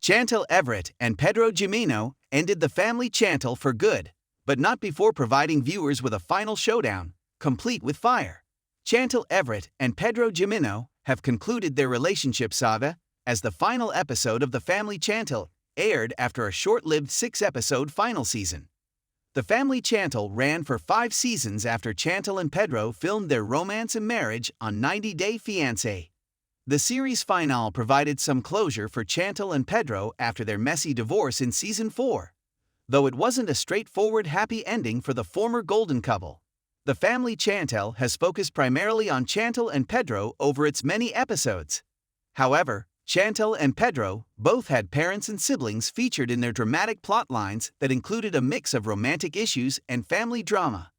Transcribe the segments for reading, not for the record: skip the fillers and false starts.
Chantel Everett and Pedro Jimeno ended the family Chantel for good, but not before providing viewers with a final showdown, complete with fire. Chantel Everett and Pedro Jimeno have concluded their relationship saga as the final episode of The Family Chantel aired after a short-lived 6-episode final season. The Family Chantel ran for 5 seasons after Chantel and Pedro filmed their romance and marriage on 90 Day Fiance. The series finale provided some closure for Chantel and Pedro after their messy divorce in Season 4. Though it wasn't a straightforward happy ending for the former golden couple. The Family Chantel has focused primarily on Chantel and Pedro over its many episodes. However, Chantel and Pedro both had parents and siblings featured in their dramatic plot lines that included a mix of romantic issues and family drama.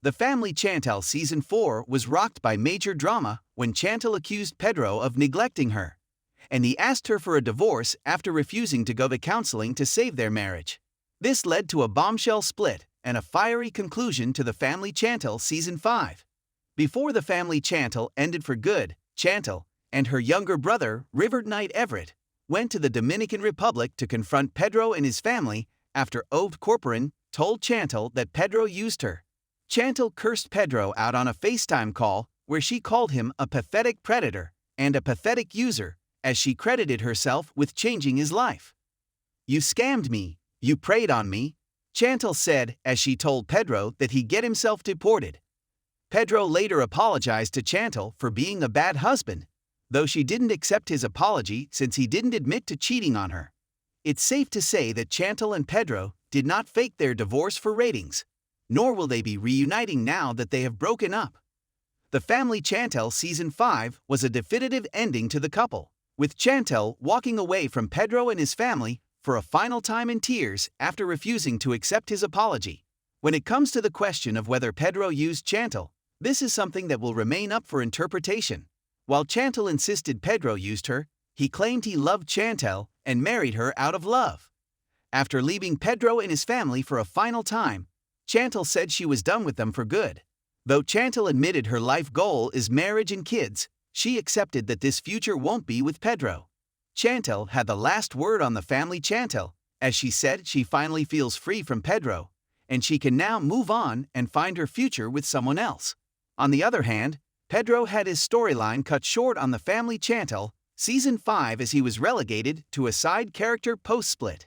The Family Chantel Season 4 was rocked by major drama when Chantel accused Pedro of neglecting her, and he asked her for a divorce after refusing to go to counseling to save their marriage. This led to a bombshell split and a fiery conclusion to The Family Chantel Season 5. Before The Family Chantel ended for good, Chantel and her younger brother, River Knight Everett, went to the Dominican Republic to confront Pedro and his family after Ove Corporan told Chantel that Pedro used her. Chantel cursed Pedro out on a FaceTime call where she called him a pathetic predator and a pathetic user, as she credited herself with changing his life. "You scammed me, you preyed on me," Chantel said as she told Pedro that he'd get himself deported. Pedro later apologized to Chantel for being a bad husband, though she didn't accept his apology since he didn't admit to cheating on her. It's safe to say that Chantel and Pedro did not fake their divorce for ratings, nor will they be reuniting now that they have broken up. The Family Chantel Season 5 was a definitive ending to the couple, with Chantel walking away from Pedro and his family for a final time in tears after refusing to accept his apology. When it comes to the question of whether Pedro used Chantel, this is something that will remain up for interpretation. While Chantel insisted Pedro used her, he claimed he loved Chantel and married her out of love. After leaving Pedro and his family for a final time, Chantel said she was done with them for good. Though Chantel admitted her life goal is marriage and kids, she accepted that this future won't be with Pedro. Chantel had the last word on The Family Chantel, as she said she finally feels free from Pedro, and she can now move on and find her future with someone else. On the other hand, Pedro had his storyline cut short on The Family Chantel Season 5 as he was relegated to a side character post-split.